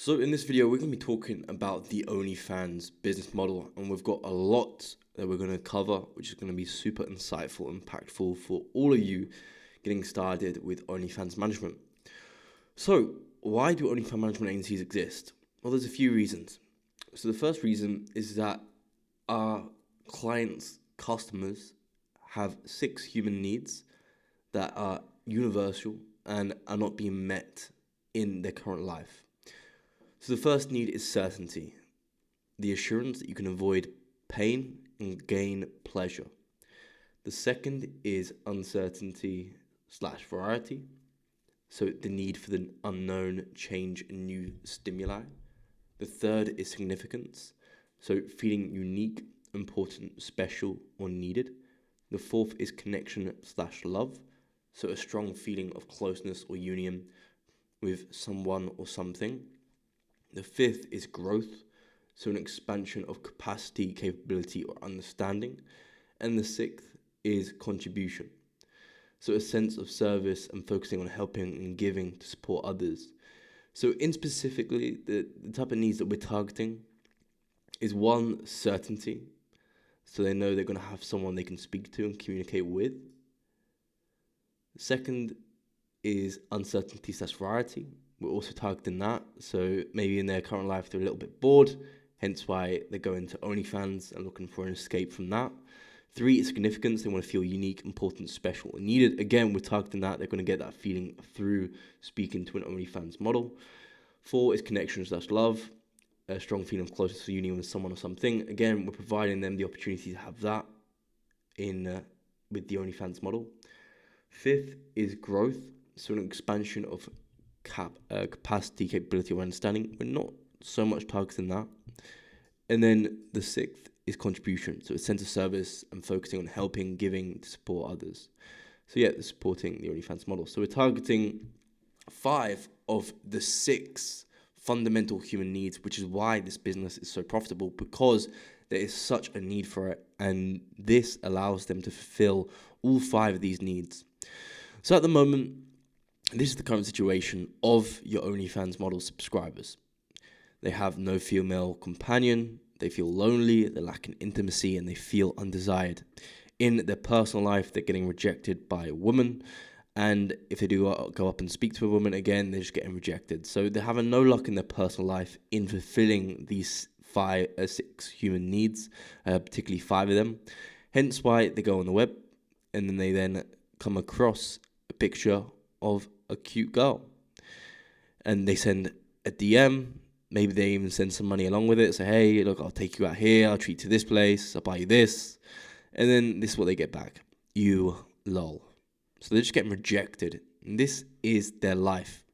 So in this video, we're going to be talking about the OnlyFans business model, and we've got a lot that we're going to cover, which is going to be super insightful, impactful for all of you getting started with OnlyFans management. So why do OnlyFans management agencies exist? Well, there's a few reasons. So the first reason is that our clients, customers have 6 human needs that are universal and are not being met in their current life. So the first need is certainty, the assurance that you can avoid pain and gain pleasure. The second is uncertainty/variety, so the need for the unknown, change, and new stimuli. The third is significance, so feeling unique, important, special, or needed. The fourth is connection/love, so a strong feeling of closeness or union with someone or something. The fifth is growth, so an expansion of capacity, capability, or understanding. And the sixth is contribution, so a sense of service and focusing on helping and giving to support others. So in specifically, the type of needs that we're targeting is one, certainty, so they know they're going to have someone they can speak to and communicate with. The second is uncertainty/variety. We're also targeting that. So maybe in their current life, they're a little bit bored, hence why they go into OnlyFans and looking for an escape from that. 3 is significance. They want to feel unique, important, special, and needed. Again, we're targeting that. They're going to get that feeling through speaking to an OnlyFans model. 4 is connection/love, a strong feeling of closeness to union with someone or something. Again, we're providing them the opportunity to have that with the OnlyFans model. 5th is growth, so an expansion of capacity, capability, or understanding. We're not so much targeting that. And then the 6th is contribution, so a sense of service and focusing on helping, giving to support others. So yeah, supporting the OnlyFans model. So we're targeting 5 of the 6 fundamental human needs, which is why this business is so profitable, because there is such a need for it, and this allows them to fulfill all 5 of these needs. So at the moment, this is the current situation of your OnlyFans model subscribers. They have no female companion, they feel lonely, they lack intimacy, and they feel undesired. In their personal life, they're getting rejected by a woman, and if they do go up and speak to a woman again, they're just getting rejected. So they're having no luck in their personal life in fulfilling these 6 human needs, particularly 5 of them. Hence why they go on the web, and then they come across a picture of a cute girl, and they send a DM. Maybe they even send some money along with it. Say, hey, look, I'll take you out here, I'll treat you to this place, I'll buy you this. And then this is what they get back. You lol. So they're just getting rejected. And this is their life.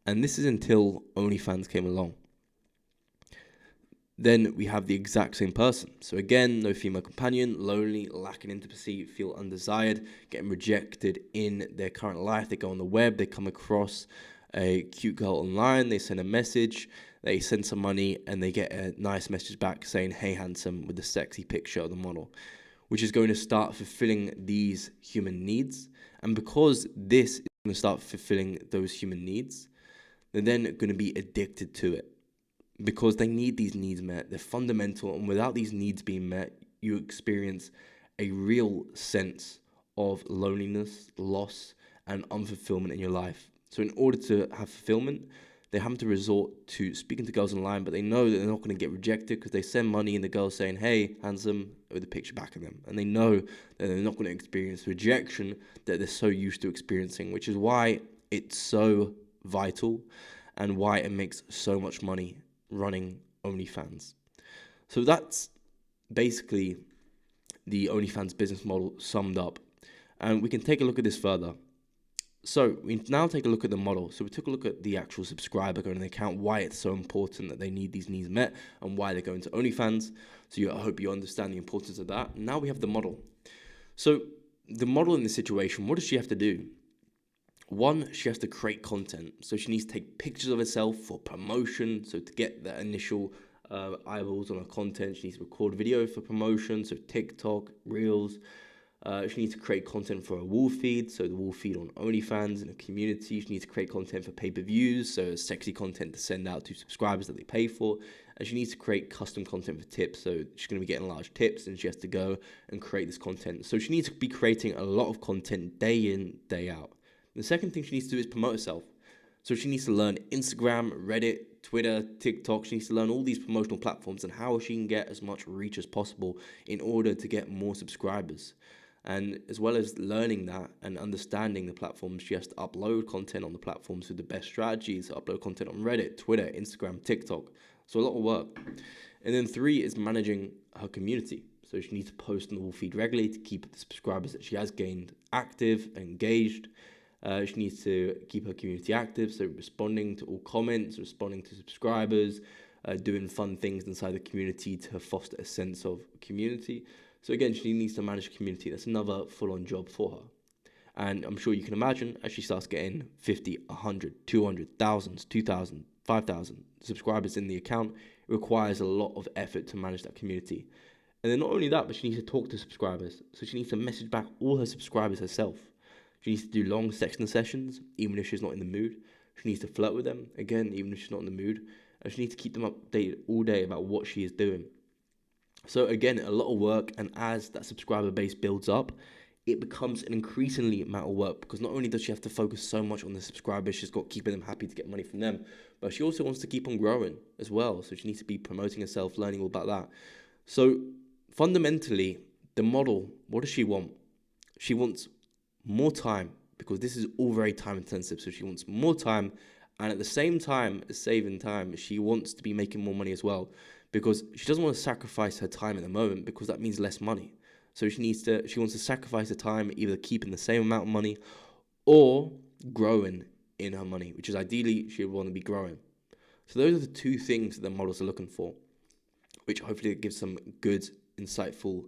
And this is until OnlyFans came along. Then we have the exact same person. So again, no female companion, lonely, lacking intimacy, feel undesired, getting rejected in their current life. They go on the web, they come across a cute girl online, they send a message, they send some money, and they get a nice message back saying, hey, handsome, with a sexy picture of the model, which is going to start fulfilling these human needs. And because this is going to start fulfilling those human needs, they're then going to be addicted to it, because they need these needs met. They're fundamental, and without these needs being met, you experience a real sense of loneliness, loss, and unfulfillment in your life. So in order to have fulfillment, they have to resort to speaking to girls online, but they know that they're not going to get rejected because they send money and the girl's saying, hey, handsome, with a picture back of them. And they know that they're not going to experience rejection that they're so used to experiencing, which is why it's so vital and why it makes so much money running OnlyFans. So that's basically the OnlyFans business model summed up. And we can take a look at this further. So we now take a look at the model. So we took a look at the actual subscriber going to the account, why it's so important that they need these needs met, and why they're going to OnlyFans. So I hope you understand the importance of that. Now we have the model. So the model in this situation, what does she have to do? 1, she has to create content. So she needs to take pictures of herself for promotion. So to get the initial eyeballs on her content, she needs to record video for promotion. So TikTok, Reels, She needs to create content for a wall feed, so the wall feed on OnlyFans and a community. She needs to create content for pay-per-views, so sexy content to send out to subscribers that they pay for. And she needs to create custom content for tips, so she's going to be getting large tips and she has to go and create this content. So she needs to be creating a lot of content day in, day out. The second thing she needs to do is promote herself. So she needs to learn Instagram, Reddit, Twitter, TikTok. She needs to learn all these promotional platforms and how she can get as much reach as possible in order to get more subscribers. And as well as learning that and understanding the platforms, she has to upload content on the platforms with the best strategies, upload content on Reddit, Twitter, Instagram, TikTok. So a lot of work. And then 3 is managing her community. So she needs to post on the wall feed regularly to keep the subscribers that she has gained active, engaged. She needs to keep her community active, so responding to all comments, responding to subscribers, doing fun things inside the community to foster a sense of community. So again, she needs to manage a community. That's another full-on job for her. And I'm sure you can imagine as she starts getting 50, 100, 200, thousands, 2,000, 5,000 subscribers in the account, it requires a lot of effort to manage that community. And then not only that, but she needs to talk to subscribers. So she needs to message back all her subscribers herself. She needs to do long sexting sessions, even if she's not in the mood. She needs to flirt with them, again, even if she's not in the mood. And she needs to keep them updated all day about what she is doing. So again, a lot of work, and as that subscriber base builds up, it becomes an increasingly amount of work, because not only does she have to focus so much on the subscribers, she's got keeping them happy to get money from them, but she also wants to keep on growing as well. So she needs to be promoting herself, learning all about that. So fundamentally, the model, what does she want? She wants more time, because this is all very time intensive. So she wants more time, and at the same time as saving time, she wants to be making more money as well, because she doesn't want to sacrifice her time at the moment, because that means less money. So she wants to sacrifice her time, either keeping the same amount of money or growing in her money, which is ideally she would want to be growing. So those are the 2 things that the models are looking for, which hopefully gives some good, insightful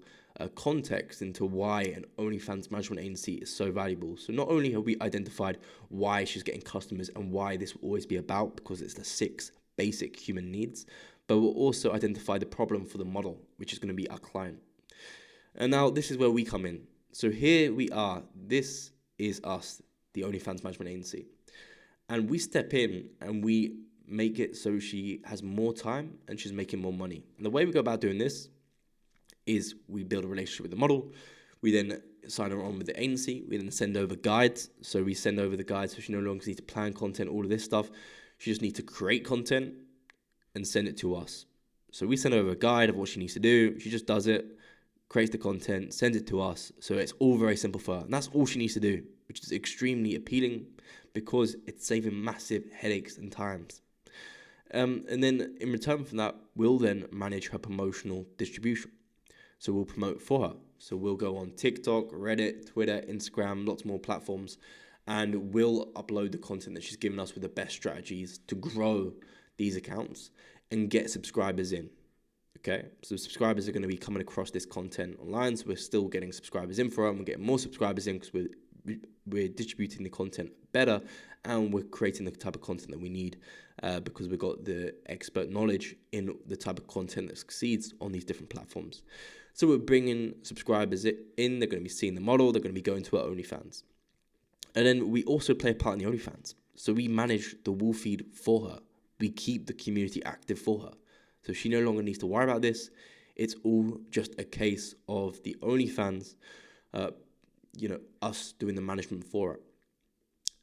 context into why an OnlyFans management agency is so valuable. So not only have we identified why she's getting customers and why this will always be about, because it's the 6 basic human needs, but we'll also identify the problem for the model, which is going to be our client. And now this is where we come in. So here we are. This is us, the OnlyFans management agency. And we step in and we make it so she has more time and she's making more money. And the way we go about doing this is we build a relationship with the model. We then sign her on with the agency. We then send over guides. So we send over the guides so she no longer needs to plan content, all of this stuff. She just needs to create content and send it to us. So we send over a guide of what she needs to do. She just does it, creates the content, sends it to us. So it's all very simple for her. And that's all she needs to do, which is extremely appealing because it's saving massive headaches and times. And then in return for that, we'll then manage her promotional distribution. So we'll promote for her. So we'll go on TikTok, Reddit, Twitter, Instagram, lots more platforms, and we'll upload the content that she's given us with the best strategies to grow these accounts and get subscribers in. Okay, so subscribers are going to be coming across this content online. So we're still getting subscribers in for her, and we're getting more subscribers in because we're distributing the content better, and we're creating the type of content that we need because we've got the expert knowledge in the type of content that succeeds on these different platforms. So we're bringing subscribers in. They're going to be seeing the model. They're going to be going to our OnlyFans. And then we also play a part in the OnlyFans. So we manage the wall feed for her. We keep the community active for her. So she no longer needs to worry about this. It's all just a case of the OnlyFans, us doing the management for her.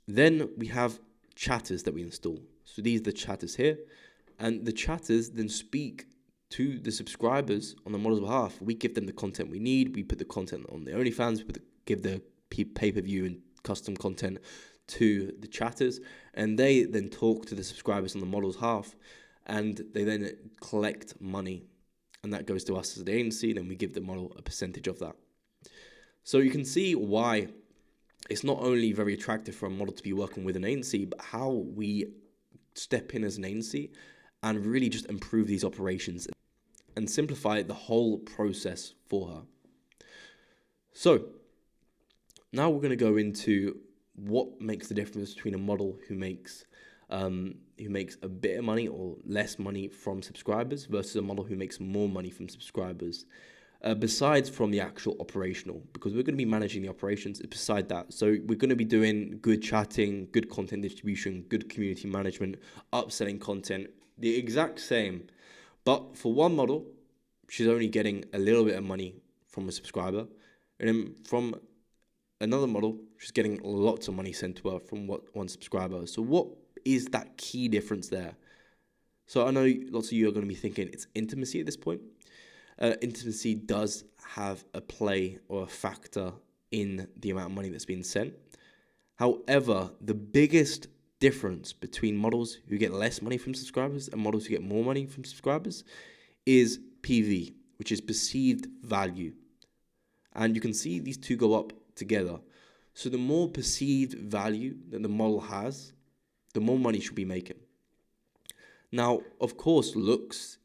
Then we have chatters that we install. So these are the chatters here. And the chatters then speak to the subscribers on the model's behalf. We give them the content we need. We put the content on the OnlyFans. We give the pay-per-view and custom content to the chatters. And they then talk to the subscribers on the model's half. And they then collect money. And that goes to us as the agency. Then we give the model a percentage of that. So you can see why it's not only very attractive for a model to be working with an agency, but how we step in as an agency and really just improve these operations and simplify the whole process for her. So now we're going to go into what makes the difference between a model who makes a bit of money or less money from subscribers versus a model who makes more money from subscribers. besides from the actual operational, because we're going to be managing the operations beside that. So we're going to be doing good chatting, good content distribution, good community management, upselling content, the exact same. But for one model, she's only getting a little bit of money from a subscriber. And then from another model, she's getting lots of money sent to her from one subscriber. So what is that key difference there? So I know lots of you are going to be thinking it's intimacy at this point. Intimacy does have a play or a factor in the amount of money that's being sent. However, the biggest difference between models who get less money from subscribers and models who get more money from subscribers is PV, which is perceived value. And you can see these two go up together. So the more perceived value that the model has, the more money she'll be making. Now, of course, looks,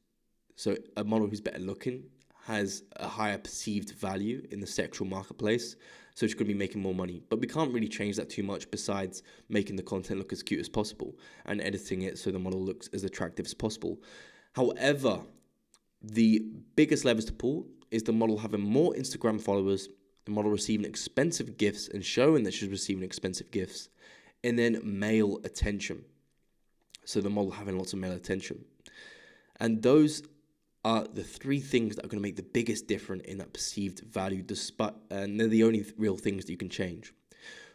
so a model who's better looking has a higher perceived value in the sexual marketplace, so she's going to be making more money. But we can't really change that too much besides making the content look as cute as possible and editing it so the model looks as attractive as possible. However, the biggest levers to pull is the model having more Instagram followers, the model receiving expensive gifts and showing that she's receiving expensive gifts, and then male attention. So the model having lots of male attention. And those are the three things that are going to make the biggest difference in that perceived value, and they're the only real things that you can change.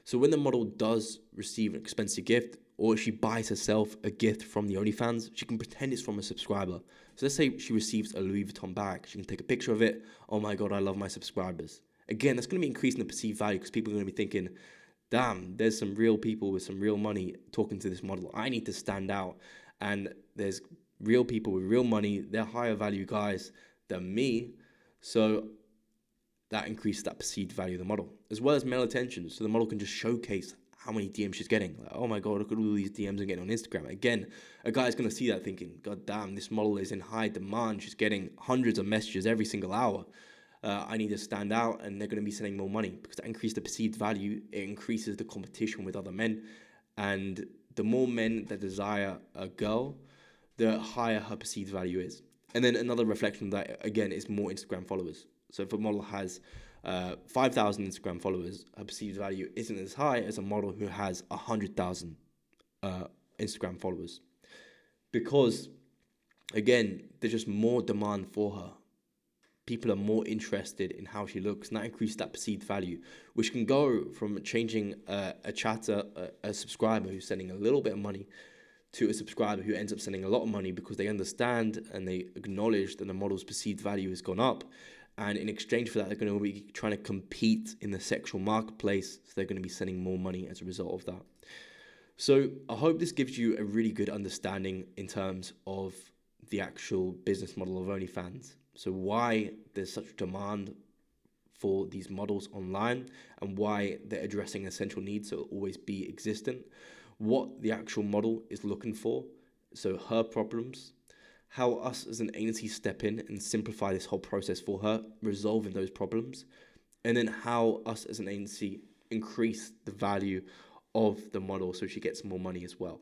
So when the model does receive an expensive gift, or she buys herself a gift from the OnlyFans, she can pretend it's from a subscriber. So let's say she receives a Louis Vuitton bag. She can take a picture of it. Oh my God, I love my subscribers. Again, that's going to be increasing the perceived value because people are going to be thinking, damn, there's some real people with some real money talking to this model. I need to stand out. And there's real people with real money. They're higher value guys than me. So that increases that perceived value of the model, as well as male attention. So the model can just showcase how many DMs she's getting. Like, oh my God, look at all these DMs I'm getting on Instagram. Again, a guy's going to see that thinking, God damn, this model is in high demand. She's getting hundreds of messages every single hour. I need to stand out, and they're going to be sending more money because that increases the perceived value. It increases the competition with other men. And the more men that desire a girl, the higher her perceived value is. And then another reflection of that, again, is more Instagram followers. So if a model has 5,000 Instagram followers, her perceived value isn't as high as a model who has 100,000 Instagram followers. Because, again, there's just more demand for her. People are more interested in how she looks, and that increases that perceived value, which can go from changing a chatter, a subscriber who's sending a little bit of money, to a subscriber who ends up sending a lot of money because they understand and they acknowledge that the model's perceived value has gone up. And in exchange for that, they're going to be trying to compete in the sexual marketplace. So they're going to be sending more money as a result of that. So I hope this gives you a really good understanding in terms of the actual business model of OnlyFans. So why there's such demand for these models online and why they're addressing essential needs so it'll always be existent. What the actual model is looking for, so her problems, how us as an agency step in and simplify this whole process for her, resolving those problems, and then how us as an agency increase the value of the model so she gets more money as well.